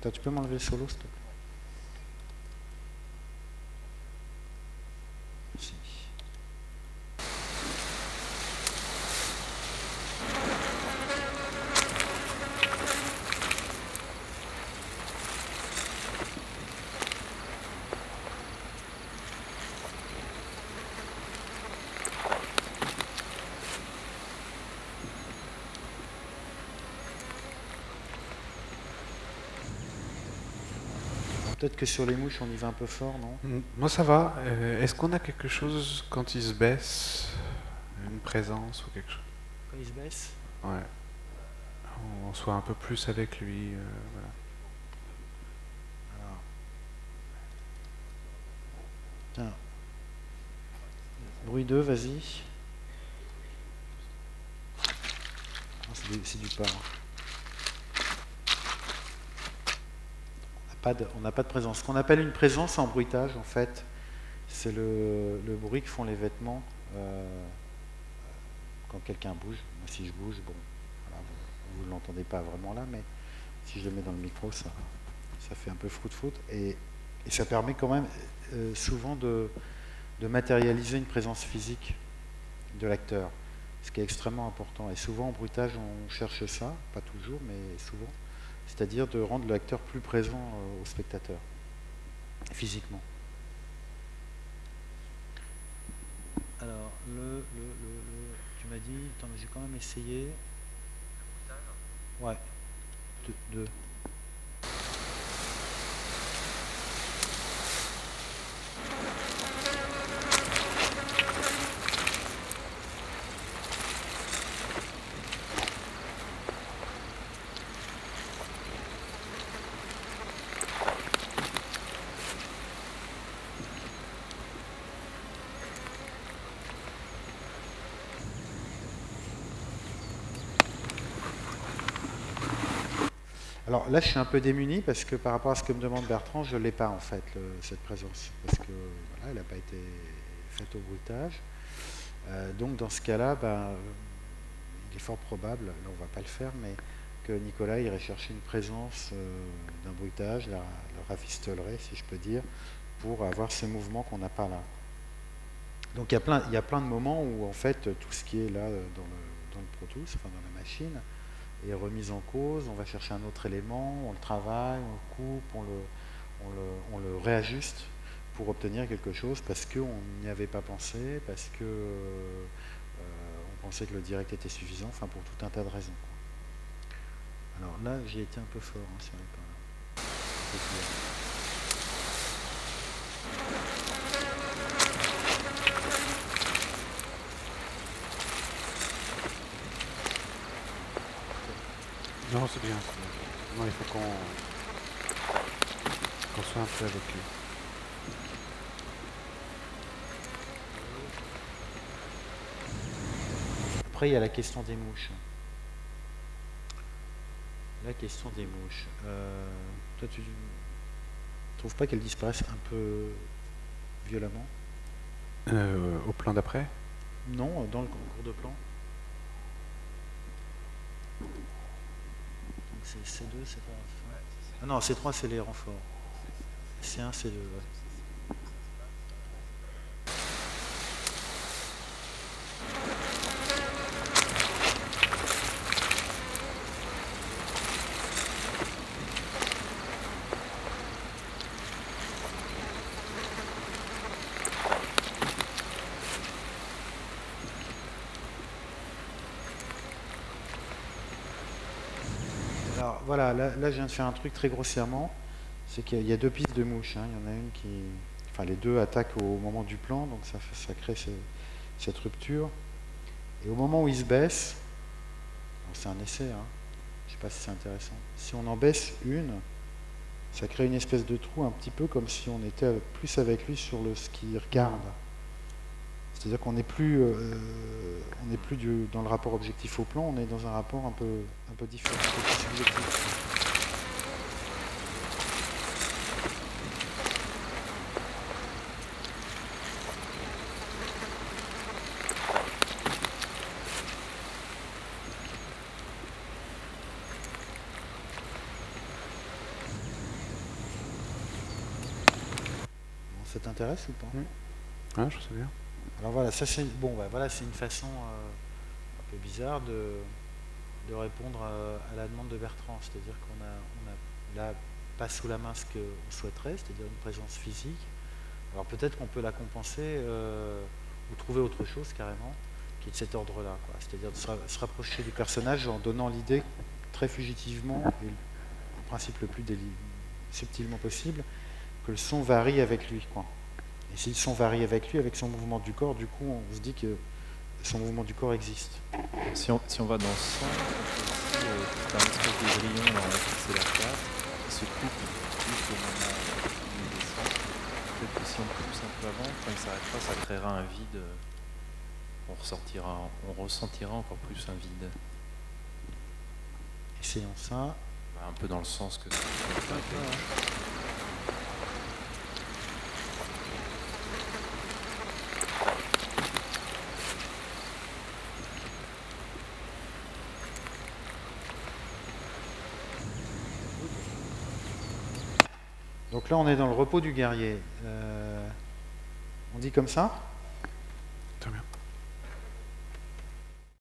Tu peux m'enlever le solo, s'il te plaît? Merci. Peut-être que sur les mouches, on y va un peu fort, non? Moi ça va. Est-ce qu'on a quelque chose quand il se baisse? Une présence ou quelque chose? Quand il se baisse? Ouais. On soit un peu plus avec lui. Voilà. Alors. Tiens. Bruit 2, vas-y. C'est du pas. On n'a pas de présence. Ce qu'on appelle une présence en bruitage, en fait, c'est le bruit que font les vêtements quand quelqu'un bouge. Moi, si je bouge, bon, voilà, vous ne l'entendez pas vraiment là, mais si je le mets dans le micro, ça fait un peu froute-froute. Et ça permet quand même souvent de matérialiser une présence physique de l'acteur, ce qui est extrêmement important. Et souvent, en bruitage, on cherche ça, pas toujours, mais souvent, c'est-à-dire de rendre l'acteur plus présent au spectateur, physiquement. Alors, tu m'as dit, attends, j'ai quand même essayé. Ouais, deux. Alors là, je suis un peu démuni parce que par rapport à ce que me demande Bertrand, je ne l'ai pas en fait, cette présence. Parce que voilà, elle n'a pas été faite au bruitage. Donc dans ce cas-là, il est fort probable, là on ne va pas le faire, mais que Nicolas irait chercher une présence d'un bruitage, le rafistolerait, si je peux dire, pour avoir ce mouvement qu'on n'a pas là. Donc il y a plein de moments où en fait tout ce qui est là dans le Pro Tools, enfin dans la machine, est remise en cause, on va chercher un autre élément, on le travaille, on le coupe, on le réajuste pour obtenir quelque chose parce qu'on n'y avait pas pensé, parce que on pensait que le direct était suffisant, enfin pour tout un tas de raisons. Alors là, j'ai été un peu fort, hein, c'est vrai pas. Non, c'est bien. Non, il faut qu'on soit un peu avec lui. Après, il y a la question des mouches. La question des mouches. Toi, tu trouves pas qu'elles disparaissent un peu violemment? Au plan d'après? Non, dans le concours de plan. Donc c'est C2, C3. Ah non, C3 c'est les renforts. C1, C2, ouais. Alors voilà, là je viens de faire un truc très grossièrement, c'est qu'il y a deux pistes de mouches, hein. Il y en a une qui... Enfin les deux attaquent au moment du plan, donc ça crée cette rupture. Et au moment où ils se baissent, c'est un essai, hein, je ne sais pas si c'est intéressant, si on en baisse une, ça crée une espèce de trou un petit peu comme si on était plus avec lui sur ce qu'il regarde. C'est-à-dire qu'on n'est plus, dans le rapport objectif au plan, on est dans un rapport un peu différent, un peu plus subjectif. Ça t'intéresse ou pas? Ah, je sais bien. Alors voilà, ça c'est bon, bah, voilà, c'est une façon un peu bizarre de répondre à la demande de Bertrand. C'est-à-dire on a là pas sous la main ce qu'on souhaiterait, c'est-à-dire une présence physique. Alors peut-être qu'on peut la compenser ou trouver autre chose carrément qui est de cet ordre-là, quoi. C'est-à-dire de se rapprocher du personnage en donnant l'idée très fugitivement et en principe le plus subtilement possible que le son varie avec lui, quoi. Et si le son varie avec lui, avec son mouvement du corps, du coup on se dit que son mouvement du corps existe. Si on va dans ce sens, on peut aussi faire un espèce de grillon, là on a fixé la carte, qui se coupe juste au moment où il descend. Peut-être que si on pousse un peu avant, quand il s'arrêtera, ça créera un vide. On ressentira encore plus un vide. Essayons ça. Un peu dans le sens que ça fait. Donc là, on est dans le repos du guerrier. On dit comme ça? Très bien.